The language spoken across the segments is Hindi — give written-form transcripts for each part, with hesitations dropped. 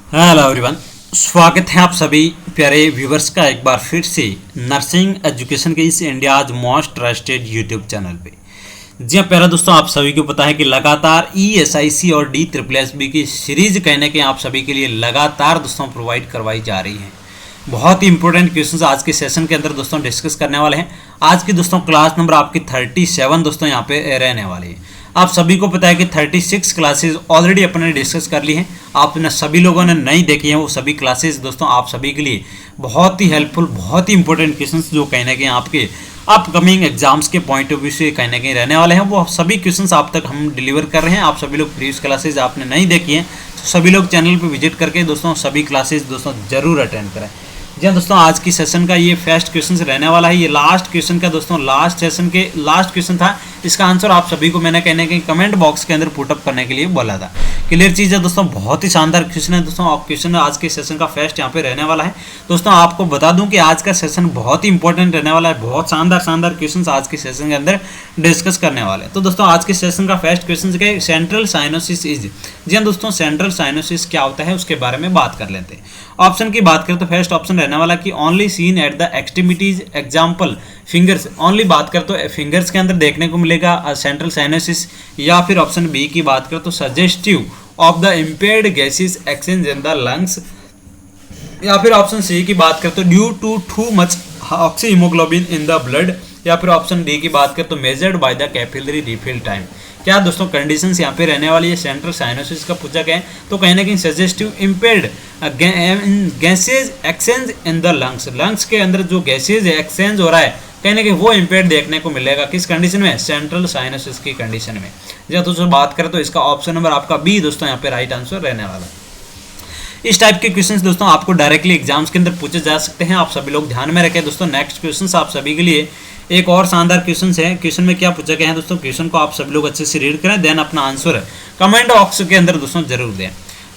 Hello everyone. स्वागत है आप सभी प्यारे व्यूवर्स का एक बार फिर से नर्सिंग एजुकेशन के इस India's most trusted YouTube channel पे। जी हाँ प्यारा दोस्तों, आप सभी को पता है कि लगातार ESIC और DSSB की सीरीज कहने के आप सभी के लिए लगातार दोस्तों प्रोवाइड करवाई जा रही है। बहुत ही इंपॉर्टेंट क्वेश्चंस आज के सेशन के अंदर दोस्तों डिस्कस करने वाले हैं। आज की दोस्तों क्लास नंबर आपकी 37 दोस्तों यहाँ पे रहने वाली है। आप सभी को पता है कि 36 क्लासेस ऑलरेडी अपन ने डिस्कस कर ली हैं। आपने सभी लोगों ने नहीं देखी हैं वो सभी क्लासेस दोस्तों आप सभी के लिए बहुत ही हेल्पफुल, बहुत ही इंपॉर्टेंट क्वेश्चंस जो कहने के आपके अपकमिंग एग्जाम्स के पॉइंट ऑफ व्यू से कहने के रहने वाले हैं, वो सभी क्वेश्चंस आप तक हम डिलीवर कर रहे हैं। आप सभी लोग प्रीवियस क्लासेज आपने नहीं देखी हैं तो सभी लोग चैनल पर विजिट करके दोस्तों सभी क्लासेज दोस्तों जरूर अटेंड करें। जी हाँ दोस्तों, आज की सेशन का ये फर्स्ट क्वेश्चन रहने वाला है। ये लास्ट क्वेश्चन का दोस्तों लास्ट सेशन के लास्ट क्वेश्चन था। इसका आंसर आप सभी को मैंने कहने के कमेंट बॉक्स के अंदर पुटअप करने के लिए बोला था। क्लियर चीज़ है दोस्तों, बहुत ही शानदार क्वेश्चन है दोस्तों। आप क्वेश्चन आज के सेशन का फर्स्ट यहाँ पे रहने वाला है। दोस्तों आपको बता दूं कि आज का सेशन बहुत ही इंपॉर्टेंट रहने वाला है। बहुत शानदार शानदार क्वेश्चन आज के सेशन के अंदर डिस्कस करने वाले हैं। तो दोस्तों आज के सेशन का फर्स्ट क्वेश्चन है सेंट्रल साइनोसिस इज। जी हाँ दोस्तों, सेंट्रल साइनोसिस क्या होता है उसके बारे में बात कर लेते हैं। ऑप्शन की बात करें तो फर्स्ट ऑप्शन रहने वाला कि only seen at the extremities, example fingers. Only बात करें तो फिंगर्स के अंदर देखने को मिलेगा सेंट्रल साइनोसिस। या फिर ऑप्शन बी की बात करें तो suggestive of the impaired gases exchange in the lungs. या फिर ऑप्शन सी की बात करें तो due to too much oxyhaemoglobin in the blood. या फिर ऑप्शन डी की बात करें तो measured by the capillary refill time. क्या दोस्तों कंडीशंस यहाँ पे रहने वाली है सेंट्रल साइनोसिस का पूछा गया है। तो कहने की suggestive impaired gases exchange in the lungs. Lungs के अंदर जो गैसेज एक्सचेंज हो रहा है कहने के वो इम्पेयर्ड देखने को मिलेगा किस कंडीशन में, सेंट्रल साइनोसिस की कंडीशन में। जब दोस्तों बात करें तो इसका ऑप्शन नंबर आपका बी दोस्तों यहाँ पे राइट आंसर रहने वाला है। इस टाइप के क्वेश्चंस दोस्तों आपको डायरेक्टली एग्जाम्स के अंदर पूछे जा सकते हैं। आप सभी लोग ध्यान में रखें दोस्तों। नेक्स्ट क्वेश्चंस आप सभी के लिए एक और शानदार क्वेश्चन है। क्वेश्चन में क्या पूछा गया है दोस्तों, क्वेश्चन को आप सभी लोग अच्छे से रीड करें, देन अपना आंसर कमेंट बॉक्स के अंदर दोस्तों जरूर दें।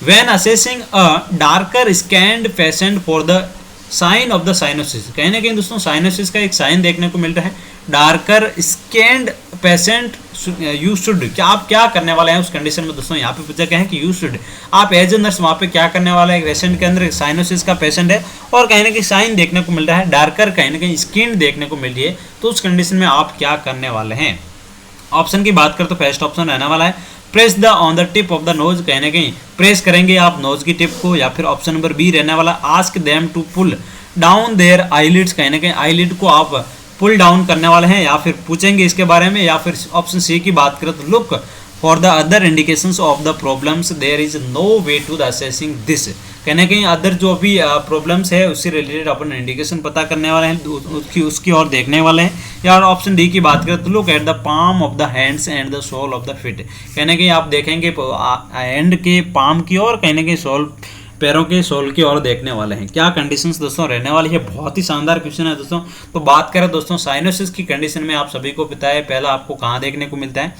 When assessing a darker skinned patient for the sign of the cyanosis. कहीं ना कहीं दोस्तों साइनोसिस का एक साइन देखने को मिल रहा है। Darker skinned patient you should, क्या आप क्या करने वाले हैं उस कंडीशन में दोस्तों यहाँ पे पूछा गया है कि यू शुड, आप एज ए नर्स वहाँ पे क्या करने वाला है। पेशेंट के अंदर साइनोसिस का पेशेंट है और कहीं ना कहीं साइन देखने को मिल रहा है, डार्कर कहीं ना कहीं स्किन देखने को मिल रही है, तो उस कंडीशन में आप क्या करने वाले हैं। ऑप्शन की बात करें तो फर्स्ट ऑप्शन रहने वाला है press the on the tip of the nose. कहीं ना कहीं प्रेस करेंगे आप नोज की टिप को। या फिर ऑप्शन नंबर बी रहने वाला ask them to pull down their eyelids. कहीं ना कहीं आईलिड को आप पुल डाउन करने वाले हैं या फिर पूछेंगे इसके बारे में। या फिर ऑप्शन सी की बात करें तो look for the other indications of the problems there is no way to the assessing this. कहने कहीं अदर जो भी प्रॉब्लम्स है उससे रिलेटेड अपन इंडिकेशन पता करने वाले हैं, उसकी ओर देखने वाले हैं। या ऑप्शन डी की बात करें तो look at the palm of the hands and the sole of the feet. कहने कहीं आप देखेंगे हैंड के पाम की ओर, कहने कहीं सोल पैरों के सोल की ओर देखने वाले हैं। क्या कंडीशंस दोस्तों रहने वाली है, बहुत ही शानदार क्वेश्चन है दोस्तों। तो बात करें दोस्तों साइनोसिस की कंडीशन में आप सभी को पता है पहला आपको कहाँ देखने को मिलता है,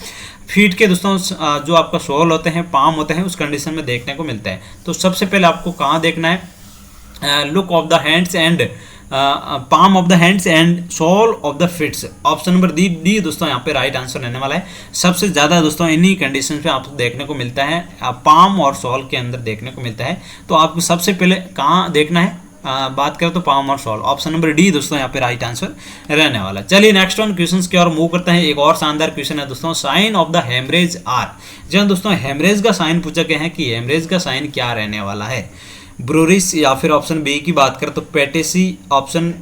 फीट के दोस्तों जो आपका सोल होते हैं, पाम होते हैं, उस कंडीशन में देखने को मिलता है। तो सबसे पहले आपको कहाँ देखना है, look of the hands and palm of the hands and sole of the feets. Option number D दोस्तों यहाँ पे राइट आंसर रहने वाला है। सबसे ज़्यादा दोस्तों इन्हीं कंडीशन पे आपको देखने को मिलता है, पाम और सोल के अंदर देखने को मिलता है। तो आपको सबसे पहले कहाँ देखना है, बात करें तो पाम और सोल। ऑप्शन नंबर डी दोस्तों यहाँ पे राइट आंसर रहने वाला है। चलिए नेक्स्ट वन क्वेश्चन की ओर मूव करते हैं। एक और शानदार क्वेश्चन है दोस्तों, sign of the haemorrhage are. जब दोस्तों हेमरेज का साइन पूछा गया है कि हेमरेज का साइन क्या रहने वाला है, ब्रूरिस। या फिर ऑप्शन बी की बात करें तो पेटेसी। ऑप्शन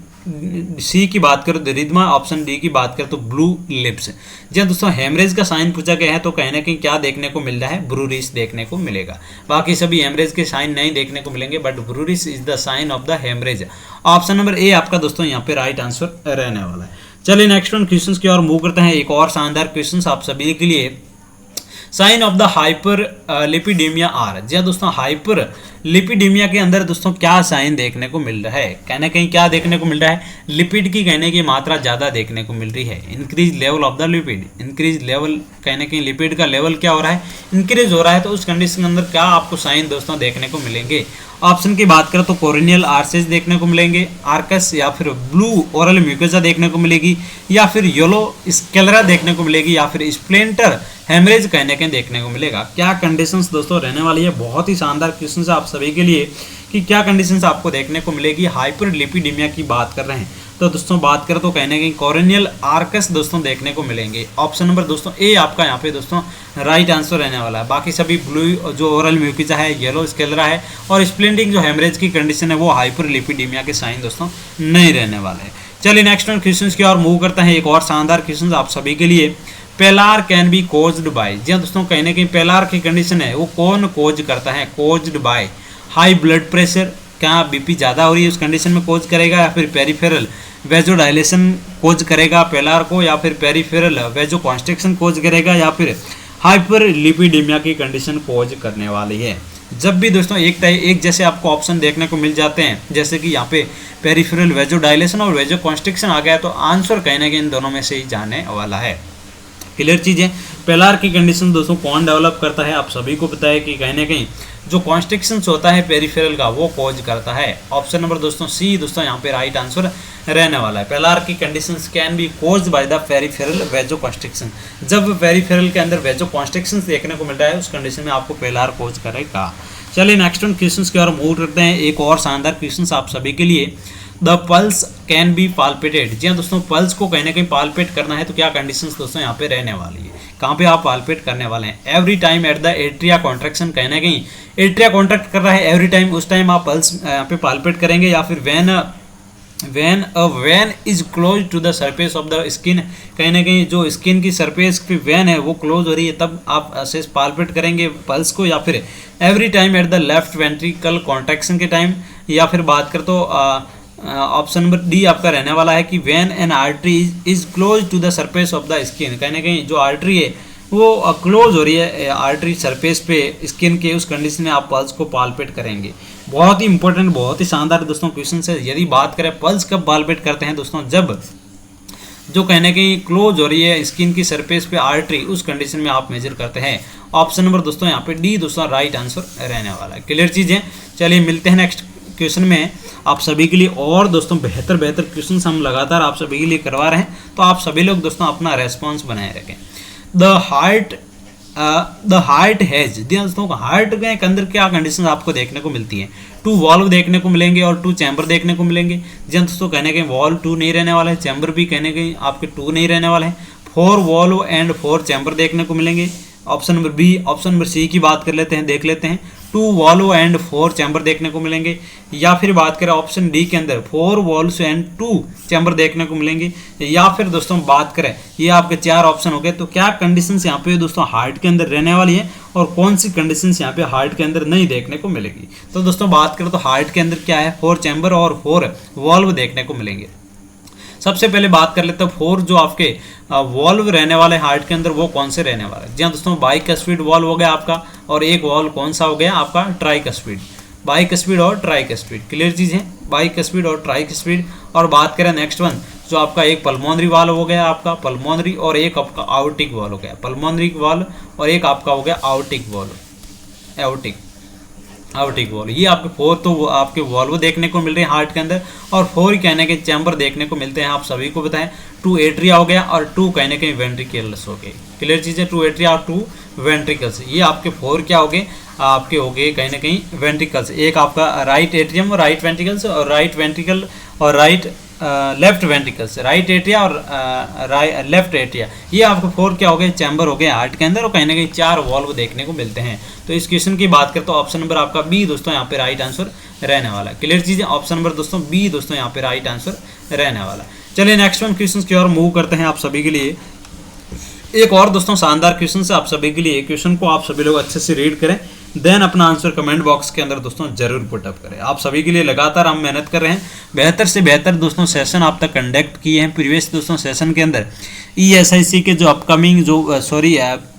सी की बात करें तो रिदमा। ऑप्शन डी की बात करें तो ब्लू लिप्स। जी दोस्तों हेमरेज का साइन पूछा गया है तो कहीं ना कहीं क्या देखने को मिल रहा है, ब्रूरिस देखने को मिलेगा। बाकी सभी हेमरेज के साइन नहीं देखने को मिलेंगे, but bruises is the sign of the haemorrhage. Option number A आपका दोस्तों यहाँ पे राइट आंसर रहने वाला है। चलिए नेक्स्ट वन क्वेश्चन की ओर मूव करते हैं। एक और शानदार क्वेश्चन आप सभी के लिए, sign of the hyperlipidaemia are. जी दोस्तों हाइपर लिपिडीमिया के अंदर दोस्तों क्या साइन देखने को मिल रहा है, कहने कहीं क्या देखने को मिल रहा है, लिपिड की कहने की मात्रा ज़्यादा देखने को मिल रही है। Increase level of the lipid, increase level कहने कहीं लिपिड का लेवल क्या हो रहा है, इंक्रीज हो रहा है। तो उस कंडीशन के अंदर क्या आपको साइन दोस्तों देखने को मिलेंगे। ऑप्शन की बात करें तो कोरिनियल आर्सेज देखने को मिलेंगे, आर्कस, या फिर ब्लू ओरल म्यूकोसा देखने को मिलेगी, या फिर येलो स्केलरा देखने को मिलेगी, या फिर स्प्लेंटर हेमरेज कहीं ना कहीं देखने को मिलेगा। क्या कंडीशंस दोस्तों रहने वाली है, बहुत ही शानदार क्वेश्चन है आप सभी के लिए कि क्या कंडीशंस आपको देखने को मिलेगी। हाइपरलिपिडीमिया की बात कर रहे हैं तो दोस्तों बात करें तो कहीं ना कहीं कोरोनियल आर्कस दोस्तों देखने को मिलेंगे। ऑप्शन नंबर दोस्तों ए आपका यहाँ पे दोस्तों राइट आंसर रहने वाला है। बाकी सभी ब्लू जो ओरल म्यूकिजा है, येलो स्केलरा है और स्प्लेंडिंग जो हेमरेज की कंडीशन है वो हाइपरलिपिडीमिया के साइन दोस्तों नहीं रहने वाले हैं। चलिए नेक्स्ट क्वेश्चन की ओर मूव करते हैं। एक और शानदार क्वेश्चन आप सभी के लिए, pallor can be caused by, जी हाँ दोस्तों कहीं ना कहीं पेलार की कंडीशन है वो कौन कोज करता है, caused by high blood pressure, क्या बीपी ज़्यादा हो रही है उस कंडीशन में कोज करेगा, या फिर पेरिफेरल वेजोडाइलेशन कोज करेगा पेलार को, या फिर पेरिफेरल वेजो कॉन्स्ट्रिक्शन कोज करेगा, या फिर हाइपरलिपिडीमिया की कंडीशन कोज करने वाली है। जब भी दोस्तों एक जैसे आपको ऑप्शन देखने को मिल जाते हैं, जैसे कि यहाँ पे पेरिफेरल वेजोडाइलेशन और वेजो कॉन्स्ट्रिक्शन आ गया, तो आंसर कहीं ना कहीं इन दोनों में से ही जाने वाला है। क्लियर चीज़ है। पेलार की कंडीशन दोस्तों कौन डेवलप करता है, आप सभी को पता है कि कहीं ना कहीं जो कॉन्स्ट्रिक्शन होता है पेरिफेरल का वो कोज करता है। ऑप्शन नंबर दोस्तों सी दोस्तों यहाँ पे राइट आंसर रहने वाला है। पेलार की conditions can be caused by the peripheral vasoconstriction, जब पेरिफेरल के अंदर वेजो कॉन्स्ट्रिक्शन देखने को मिल रहा है उस कंडीशन में आपको पेलार कोज करेगा। चलिए नेक्स्ट क्वेश्चन की ओर मूव करते हैं। एक और शानदार क्वेश्चन आप सभी के लिए, the pulse can be palpated, जी हाँ दोस्तों पल्स को कहीं ना कहीं पाल्पेट करना है तो क्या कंडीशंस दोस्तों यहाँ पे रहने वाली है, कहाँ पे आप पाल्पेट करने वाले हैं। Every time at the atria contraction, कहीं ना कहीं एट्रिया कॉन्ट्रैक्ट कर रहा है एवरी टाइम, उस टाइम आप पल्स यहाँ पे पाल्पेट करेंगे, या फिर when is close to the surface of the skin, कहीं ना कहीं जो स्किन की सरफेस की वेन है वो क्लोज हो रही है तब आप ऐसे पाल्पेट करेंगे पल्स को, या फिर every time at the left ventricle contraction के टाइम, या फिर बात कर तो ऑप्शन नंबर डी आपका रहने वाला है कि when an artery is close to the surface of the skin, कहीं ना कहीं जो आर्टरी है वो क्लोज हो रही है आर्टरी सरफेस पे स्किन के, उस कंडीशन में आप पल्स को पाल्पेट करेंगे। बहुत ही इंपॉर्टेंट, बहुत ही शानदार दोस्तों क्वेश्चन है। यदि बात करें पल्स कब पाल्पेट करते हैं दोस्तों, जब जो कहीं ना कहीं क्लोज हो रही है स्किन की सरफेस पे आर्टरी, उस कंडीशन में आप मेजर करते हैं। ऑप्शन नंबर दोस्तों यहाँ पे डी दोस्तों राइट आंसर रहने वाला है। क्लियर चीज़ है। चलिए मिलते हैं नेक्स्ट क्वेश्चन में आप सभी के लिए, और दोस्तों बेहतर क्वेश्चन हम लगातार आप सभी के लिए करवा रहे हैं, तो आप सभी लोग दोस्तों अपना रेस्पॉन्स बनाए रखें। द हार्ट हैज, दोस्तों हार्ट के अंदर क्या कंडीशन आपको देखने को मिलती है, 2 वॉल्व देखने को मिलेंगे और 2 चैम्बर देखने को मिलेंगे। जी दोस्तों कहने के वॉल्व 2 नहीं रहने वाला है, चैम्बर भी कहने के आपके 2 नहीं रहने वाले हैं, 4 वॉल्व एंड 4 चैम्बर देखने को मिलेंगे। Option number B, option number C की बात कर लेते हैं, देख लेते हैं, 2 वॉल्व एंड 4 चैम्बर देखने को मिलेंगे, या फिर बात करें ऑप्शन डी के अंदर 4 वॉल्व्स एंड 2 चैम्बर देखने को मिलेंगे, या फिर दोस्तों बात करें ये आपके 4 ऑप्शन हो गए। तो क्या कंडीशंस यहाँ पे दोस्तों हार्ट के अंदर रहने वाली है और कौन सी कंडीशंस यहाँ पे हार्ट के अंदर नहीं देखने को मिलेगी। तो दोस्तों बात करें तो हार्ट के अंदर क्या है, 4 चैम्बर और 4 वॉल्व देखने को मिलेंगे। सबसे पहले बात कर लेते हैं 4 जो आपके वॉल्व रहने वाले हार्ट के अंदर वो कौन से रहने वाले हैं। जी हाँ दोस्तों बाइकस्पिड वॉल्व हो गया आपका, और एक वॉल्व कौन सा हो गया आपका, ट्राइकस्पिड, बाइकस्पिड और ट्राइकस्पिड। क्लियर चीज़ है, बाइकस्पिड और ट्राइकस्पिड। और बात करें नेक्स्ट वन जो आपका एक पल्मोनरी वाल्व हो गया आपका, पल्मोनरी, और एक आपका आउटिक वाल्व हो गया, पल्मोनरी वाल्व, और एक आपका हो गया आउटिक वाल्व, आउटिक वॉल्व। ये आपके 4 तो आपके वॉल्व देखने को मिल रहे हैं हार्ट के अंदर, और 4 कहने के चैम्बर देखने को मिलते हैं। आप सभी को बताएं 2 एट्रिया हो गया और 2 कहने के वेंट्रिकल्स हो गए। क्लियर चीज़ है, 2 एट्रिया और 2 वेंट्रिकल्स, ये आपके 4 क्या हो गए, आपके हो गए कहीं ना कहीं वेंट्रिकल्स। एक आपका राइट एट्रियम और राइट वेंट्रिकल्स, और राइट वेंट्रिकल और right left ventricles, right atria और लेफ्ट एट्रिया, ये आपको 4 क्या हो गए, चैम्बर हो गए हार्ट के अंदर, और कहीं ना कहीं 4 वॉल्व देखने को मिलते हैं। तो इस क्वेश्चन की बात करें तो ऑप्शन नंबर आपका बी दोस्तों यहाँ पे राइट आंसर रहने वाला है। क्लियर चीज़ है, ऑप्शन नंबर दोस्तों बी दोस्तों यहाँ पे राइट आंसर रहने वाला है। चलिए नेक्स्ट वन क्वेश्चन की ओर मूव करते हैं आप सभी के लिए। एक और दोस्तों शानदार क्वेश्चन से आप सभी के लिए, क्वेश्चन को आप सभी लोग अच्छे से रीड करें, देन अपना आंसर कमेंट बॉक्स के अंदर दोस्तों जरूर पुटअप करें। आप सभी के लिए लगातार हम मेहनत कर रहे हैं, बेहतर से बेहतर दोस्तों सेशन आप तक कंडक्ट किए हैं। प्रीवियस दोस्तों सेशन के अंदर ESIC के जो अपकमिंग जो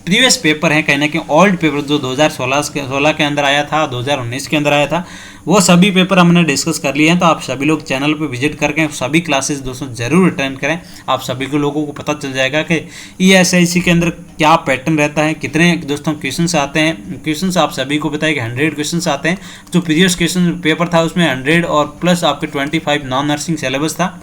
प्रीवियस पेपर हैं, कहना कि ओल्ड पेपर जो 2016 के अंदर आया था, 2019 के अंदर आया था, वो सभी पेपर हमने डिस्कस कर लिए हैं। तो आप सभी लोग चैनल पे विजिट करके सभी क्लासेस दोस्तों जरूर अटेंड करें। आप सभी को लोगों को पता चल जाएगा कि ESIC के अंदर क्या पैटर्न रहता है, कितने दोस्तों क्वेश्चंस आते हैं। क्वेश्चंस आप सभी को पता है कि 100 क्वेश्चंस आते हैं। जो प्रीवियस क्वेश्चन पेपर था उसमें 100 और प्लस आपके 25 नॉन नर्सिंग सिलेबस था।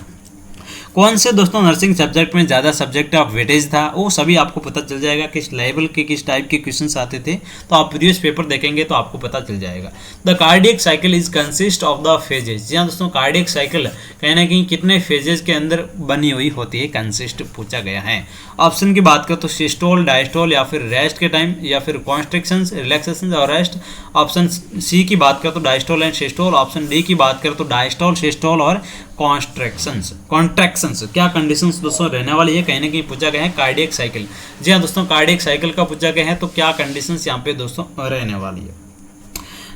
कौन से दोस्तों नर्सिंग सब्जेक्ट में ज़्यादा सब्जेक्ट ऑफ वेटेज था, वो सभी आपको पता चल जाएगा। किस लेवल के किस टाइप के क्वेश्चंस आते थे, तो आप प्रीवियस पेपर देखेंगे तो आपको पता चल जाएगा। The cardiac cycle is consist of the phases. जी हाँ दोस्तों, कार्डियक साइकिल कहीं ना कहीं कितने फेजेज के अंदर बनी हुई होती है, कंसिस्ट पूछा गया है। ऑप्शन की बात करें तो सिस्टोल, डायस्टोल या फिर रेस्ट के टाइम, या फिर कॉन्स्ट्रिक्शंस, रिलैक्सेशन और रेस्ट। ऑप्शन सी की बात करें तो diastole and systole. Option D की बात करें तो डायस्टोल, सिस्टोल और कॉन्स्ट्रैक्शंस। क्या कंडीशंस दोस्तों रहने वाली है, कहीं ना कहीं पूछा गया है कार्डियक साइकिल। जी हाँ दोस्तों, कार्डियक साइकिल का पूछा गया है, तो क्या कंडीशंस यहाँ पे दोस्तों रहने वाली है।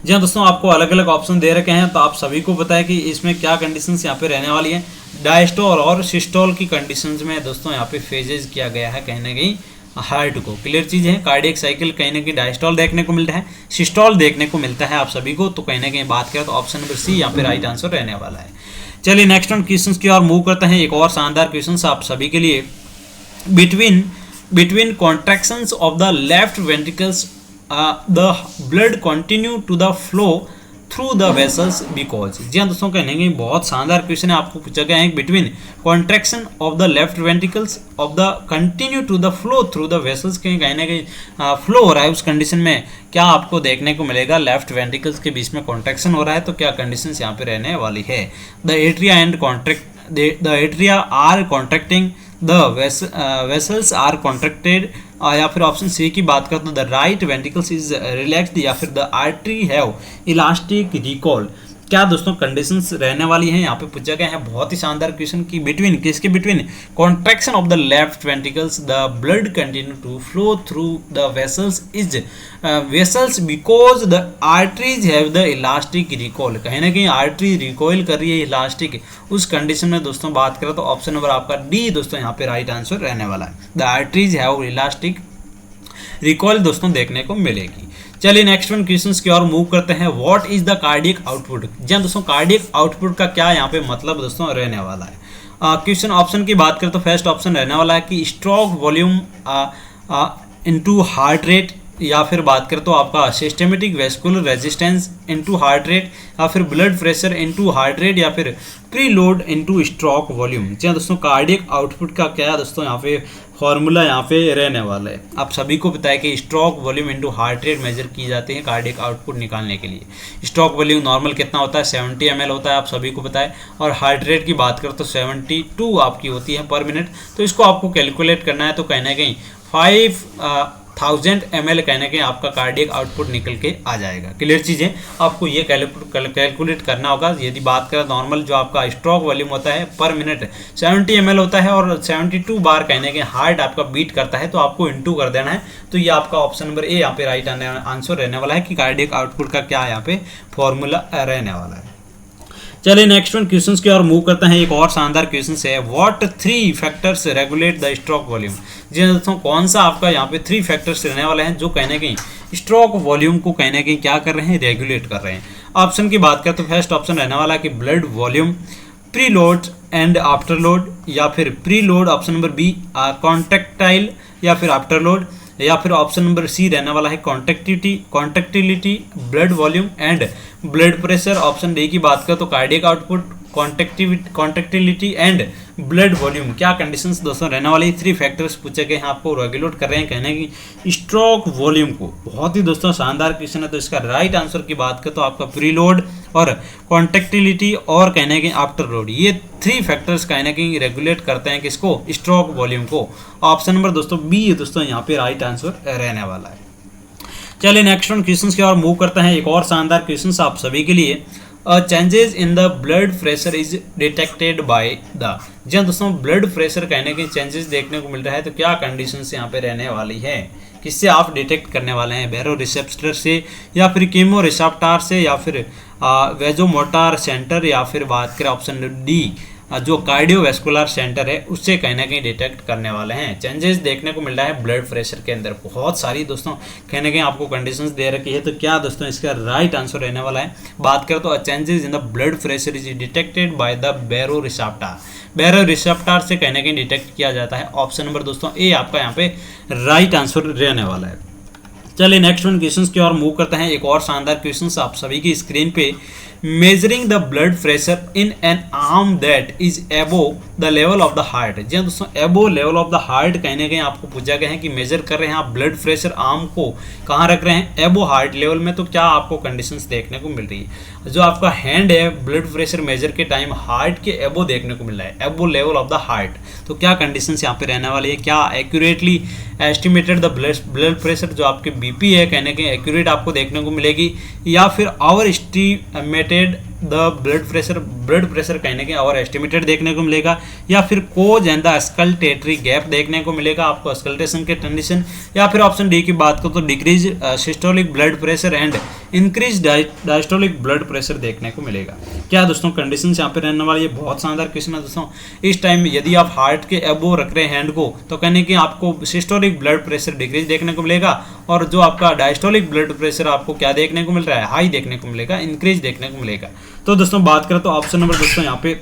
जी हाँ दोस्तों, आपको अलग अलग ऑप्शन दे रखे हैं, तो आप सभी को पता है कि इसमें क्या कंडीशंस यहाँ पे रहने वाली है। डायस्टोल और सिस्टोल की कंडीशंस में दोस्तों यहाँ पे फेजेज किया गया है कहीं ना कहीं हार्ट को। क्लियर चीज़ है, कार्डियक साइकिल कहीं ना कहीं डायस्टोल देखने को मिलता है, सिस्टोल देखने को मिलता है आप सभी को, तो कहीं ना कहीं बात करें तो ऑप्शन नंबर सी यहाँ पे राइट आंसर रहने वाला है। चलिए नेक्स्ट वन क्वेश्चन की ओर मूव करते हैं। एक और शानदार क्वेश्चन आप सभी के लिए। Between contractions of the left ventricles the blood continue to the flow through the vessels because. जी हाँ दोस्तों, कहने की बहुत शानदार क्वेश्चन है, आपको पूछा गया है between contraction of the left ventricles of the continue to the flow through the vessels, कहीं ना कहीं फ्लो हो रहा है, उस कंडीशन में क्या आपको देखने को मिलेगा। लेफ्ट वेंट्रिकल्स के बीच में कॉन्ट्रैक्शन हो रहा है, तो क्या कंडीशन यहाँ पे रहने वाली है। The atria are contracting, the vessels are contracted, या फिर ऑप्शन सी की बात करें तो the right ventricles is relaxed, या फिर the artery have elastic recoil. क्या दोस्तों कंडीशंस रहने वाली हैं, यहाँ पे पूछा गया है बहुत ही शानदार क्वेश्चन की। बिटवीन किसके, between contraction of the left ventricles the blood continue to flow through the vessels because the arteries have the elastic recoil. कहीं ना कहीं आर्टरी रिकॉइल कर रही है इलास्टिक, उस कंडीशन में दोस्तों बात करें तो ऑप्शन नंबर आपका डी दोस्तों यहाँ पे राइट आंसर रहने वाला है। The arteries have elastic recall दोस्तों देखने को मिलेगी। चलिए नेक्स्ट वन क्वेश्चंस की ओर मूव करते हैं। What is the cardiac output. जी दोस्तों, कार्डियक आउटपुट का क्या यहाँ पे मतलब दोस्तों रहने वाला है। क्वेश्चन ऑप्शन की बात करें तो फर्स्ट ऑप्शन रहने वाला है कि stroke volume into heart rate, या फिर बात करें तो आपका systematic vascular resistance into heart rate, या फिर blood pressure into heart rate, या फिर preload into stroke volume. जी दोस्तों, कार्डियक आउटपुट का क्या दोस्तों यहाँ पे फॉर्मूला यहाँ पे रहने वाला है। आप सभी को पता है कि stroke volume into heart rate measure की जाती है कार्डियक आउटपुट निकालने के लिए। स्ट्रोक वॉल्यूम नॉर्मल कितना होता है, 70 ml होता है, आप सभी को पता है, और हार्ट रेट की बात करें तो 72 आपकी होती है पर मिनट। तो इसको आपको कैलकुलेट करना है, तो कहीं ना कहीं 5000 ml कहीं ना कहीं आपका कार्डियक आउटपुट निकल के आ जाएगा। क्लियर चीज़ है, आपको ये कैलकुलेट करना होगा। यदि बात करें नॉर्मल जो आपका स्ट्रोक वॉल्यूम होता है पर मिनट 70 ml होता है, और 72 बार कहीं ना कहीं हार्ट आपका बीट करता है, तो आपको इंटू कर देना है। तो ये आपका ऑप्शन नंबर ए यहाँ पे राइट आंसर रहने वाला है कि कार्डियक आउटपुट का क्या यहाँ पे फॉर्मूला रहने वाला है। चलिए नेक्स्ट वन क्वेश्चंस की ओर मूव करते हैं। एक और शानदार क्वेश्चन है, what 3 factors regulate the stroke volume. जी दोस्तों, कौन सा आपका यहाँ पे 3 फैक्टर्स रहने वाले हैं जो कहीं ना कहीं स्ट्रोक वॉल्यूम को कहीं ना कहीं क्या कर रहे हैं, रेगुलेट कर रहे हैं। ऑप्शन की बात करें तो फर्स्ट ऑप्शन रहने वाला है कि blood volume, preload and afterload, या फिर preload option number B, contractile या फिर आफ्टर लोड, या फिर ऑप्शन नंबर सी रहने वाला है contractility, blood volume and blood pressure. Option D की बात करें तो cardiac output, contractility and blood volume. क्या कंडीशंस दोस्तों रहने वाली, 3 फैक्टर्स पूछे गए हैं, आपको रेगुलेट कर रहे हैं कहने की स्ट्रोक वॉल्यूम को। बहुत ही दोस्तों शानदार क्वेश्चन है। तो इसका राइट आंसर की बात करें तो आपका प्री लोड और कॉन्ट्रैक्टिलिटी और कहने की आफ्टर लोड, ये 3 फैक्टर्स कहीं ना कहीं रेगुलेट करते हैं किसको, स्ट्रोक वॉल्यूम को। ऑप्शन नंबर दोस्तों बी दोस्तों यहाँ पे राइट आंसर रहने वाला है। चलिए नेक्स्ट वन क्वेश्चन की ओर मूव करते हैं। एक और शानदार क्वेश्चन आप सभी के लिए, changes in the blood pressure is detected by the. जी दोस्तों, ब्लड प्रेशर कहने के चेंजेस देखने को मिल रहा है, तो क्या कंडीशंस यहाँ पे रहने वाली है, किससे आप डिटेक्ट करने वाले हैं, बैरो रिसेप्टर से, या फिर कीमो रिसेप्टर से, या फिर वेजोमोटर सेंटर, या फिर बात करें ऑप्शन डी जो कार्डियोवैस्कुलर सेंटर है उससे कहीं ना कहीं डिटेक्ट करने वाले हैं। चेंजेस देखने को मिल रहा है ब्लड प्रेशर के अंदर, बहुत सारी दोस्तों कहीं ना कहीं आपको कंडीशंस दे रखी है। तो क्या दोस्तों इसका राइट आंसर रहने वाला है, बात करें तो changes in the blood pressure is detected by the baroreceptor. Baroreceptor से कहीं ना कहीं डिटेक्ट किया जाता है। ऑप्शन नंबर दोस्तों ए आपका यहाँ पे राइट आंसर रहने वाला है। चलिए नेक्स्ट वन क्वेश्चन की ओर मूव करते हैं। एक और शानदार क्वेश्चन आप सभी की स्क्रीन पे, measuring the blood pressure in an arm that is above the level of the heart. जी हाँ दोस्तों, above level of the heart कहीं ना कहीं आपको पूछा गया है कि मेजर कर रहे हैं आप ब्लड प्रेशर आर्म को कहाँ रख रहे हैं, एबोव हार्ट लेवल में, तो क्या आपको कंडीशंस देखने को मिल रही है। जो आपका हैंड है ब्लड प्रेशर मेजर के टाइम हार्ट के एबोव देखने को मिल रहा है, above level of the heart, तो क्या कंडीशंस यहाँ पे रहने वाली है, क्या accurately estimated the blood pressure, जो आपके बीपी है कहीं ना कहीं एक्यूरेट आपको देखने को मिलेगी, या फिर overestimated the blood pressure कहीं ना कहीं और एस्टिमेटेड देखने को मिलेगा, या फिर कोज एंड द अस्कल्टेटरी गैप देखने को मिलेगा आपको, अस्कल्टेशन के कंडीशन, या फिर ऑप्शन डी की बात करो तो decrease systolic blood pressure and increase diastolic blood pressure देखने को मिलेगा। क्या दोस्तों कंडीशन यहाँ पे रहने वाली है, बहुत शानदार क्वेश्चन है दोस्तों। इस टाइम यदि आप हार्ट के एबो रख रहे हैं हैंड को, तो कहने कि आपको सिस्टोलिक ब्लड प्रेशर डिक्रीज देखने को मिलेगा, और जो आपका डायस्टोलिक ब्लड प्रेशर आपको क्या देखने को मिल रहा है, हाई देखने को मिलेगा, इंक्रीज देखने को मिलेगा। तो दोस्तों बात करें तो ऑप्शन नंबर दोस्तों यहाँ पे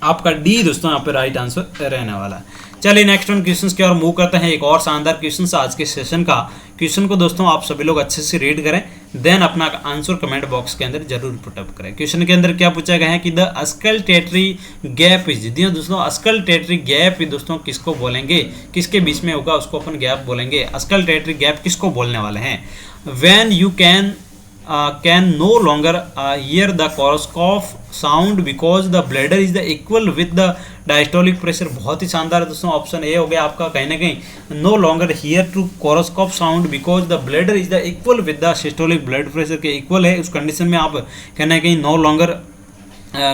आपका डी दोस्तों यहाँ पे राइट आंसर रहने वाला है। चलिए नेक्स्ट वन क्वेश्चन की ओर मूव करते हैं। एक और शानदार क्वेश्चन आज के सेशन का। क्वेश्चन को दोस्तों आप सभी लोग अच्छे से रीड करें, देन अपना आंसर कमेंट बॉक्स के अंदर जरूर पुटअप करें। क्वेश्चन के अंदर क्या पूछा गया है कि द अस्कल्टेटरी गैप इज, जी दोस्तों अस्कल्टेटरी गैप दोस्तों किसको बोलेंगे, किसके बीच में होगा उसको अपन गैप बोलेंगे। अस्कल्टेटरी गैप किसको बोलने वाले हैं, when you can no longer hear the coroscope sound because the bladder is the equal with the diastolic pressure। बहुत ही शानदार है दोस्तों, ऑप्शन ए हो गया आपका कहीं ना कहीं no longer hear to coroscope sound because the bladder is the equal with the systolic blood pressure के इक्वल है, उस कंडीशन में आप कहना है कहीं नो लॉन्गर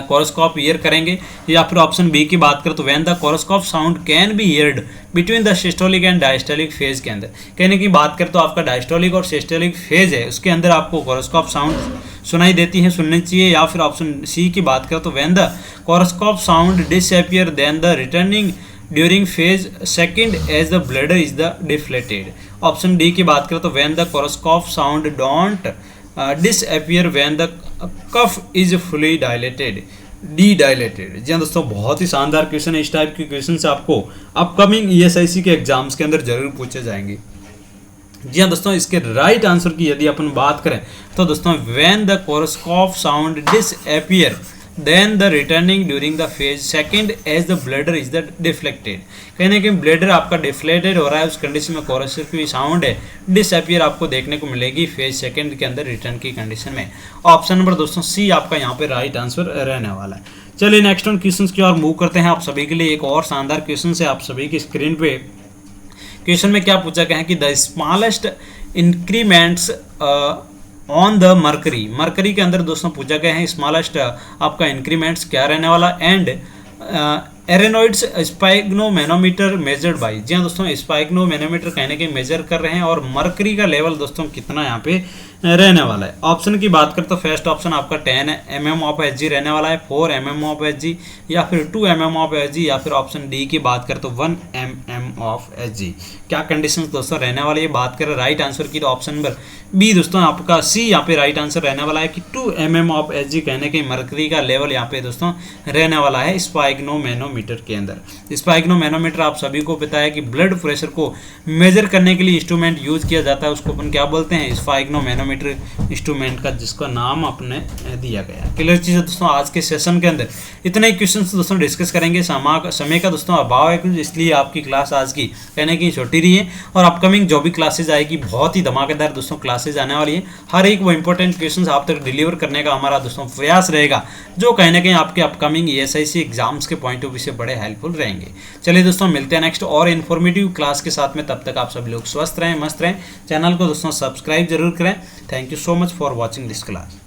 कोरोस्कोप ईयर करेंगे। या फिर ऑप्शन बी की बात करें तो when the Korotkoff sound can be heard between the systolic and diastolic phase के अंदर, कहने की बात करें तो आपका डायस्टोलिक और सिस्टोलिक फेज है उसके अंदर आपको कोरोस्कोप साउंड सुनाई देती है, सुननी चाहिए। या फिर ऑप्शन सी की बात करें तो when the Korotkoff sound disappear then the returning during phase second as the bladder is the deflated. Option D की बात करें तो when the Korotkoff sound don't disappear when the cuff is fully dilated, de-dilated। जी हाँ दोस्तों, बहुत ही शानदार क्वेश्चन है। इस टाइप के क्वेश्चन से आपको अपकमिंग ESIC के एग्जाम्स के अंदर जरूर पूछे जाएंगे। जी हाँ दोस्तों, इसके राइट आंसर की यदि अपन बात करें तो दोस्तों when the Korotkoff sound disappear then the returning during the phase second as the bladder is the deflected, कहने कि ब्लेडर आपका डिफ्लेटेड हो रहा है, उस कंडीशन में कोरोसिव की साउंड है डिसअपियर आपको देखने को मिलेगी फेज सेकंड के अंदर रिटर्न की कंडीशन में। ऑप्शन नंबर दोस्तों सी आपका यहाँ पे राइट आंसर रहने वाला है। चलिए नेक्स्ट वन क्वेश्चन की ओर मूव करते हैं। आप सभी के लिए एक और शानदार क्वेश्चन है आप सभी की स्क्रीन पे। क्वेश्चन में क्या पूछा गया है कि the smallest increments on the mercury के अंदर दोस्तों पूछा गया है स्मॉलेस्ट आपका इंक्रीमेंट्स क्या रहने वाला, एंड एरेनोइड्स स्पाइग्नोमेनोमीटर मेजर्ड बाई। जी हाँ दोस्तों, स्पाइग्नोमेनोमीटर कहने के मेजर कर रहे हैं, और मरकरी का लेवल दोस्तों कितना यहाँ पे रहने वाला है। ऑप्शन की बात करें तो फर्स्ट ऑप्शन आपका 10 mm ऑफ Hg रहने वाला है, 4 mm ऑफ Hg, या फिर 2 mm ऑफ Hg, या फिर ऑप्शन डी की बात करें तो 1 mm ऑफ Hg। क्या कंडीशंस दोस्तों रहने वाली है, बात करें राइट आंसर की तो ऑप्शन नंबर बी दोस्तों आपका सी यहाँ पे राइट आंसर रहने वाला है कि 2 mm ऑफ Hg कहने के मरकरी का लेवल यहाँ पे दोस्तों रहने वाला है स्पाइग्नोमेनोमीटर के अंदर। स्पाइग्नोमेनोमीटर आप सभी को पता है कि ब्लड प्रेशर को मेजर करने के लिए इंस्ट्रूमेंट यूज किया जाता है, उसको अपन क्या बोलते हैं, स्पाइग्नोमेनोमीटर इंस्ट्रूमेंट का, जिसका नाम अपने दिया गया। क्लियर चीज है दोस्तों, आज के सेशन के अंदर इतने ही क्वेश्चंस दोस्तों डिस्कस करेंगे। समय का दोस्तों अभाव है, इसलिए आपकी क्लास आज की कहने की छोटी रही है, और अपकमिंग जो भी क्लासेज आएगी बहुत ही धमाकेदार दोस्तों क्लासेज आने वाली है। हर एक वो इंपॉर्टेंट क्वेश्चंस आप तक डिलीवर करने का हमारा दोस्तों प्रयास रहेगा, जो कहीं ना कहीं आपके अपकमिंग ESIC एग्जाम्स के पॉइंट ऑफ व्यू से बड़े हेल्पफुल रहेंगे। चलिए दोस्तों मिलते हैं नेक्स्ट और इन्फॉर्मेटिव क्लास के साथ में, तब तक आप सभी लोग स्वस्थ रहें, मस्त रहें। चैनल को दोस्तों सब्सक्राइब जरूर करें। Thank you so much for watching this class.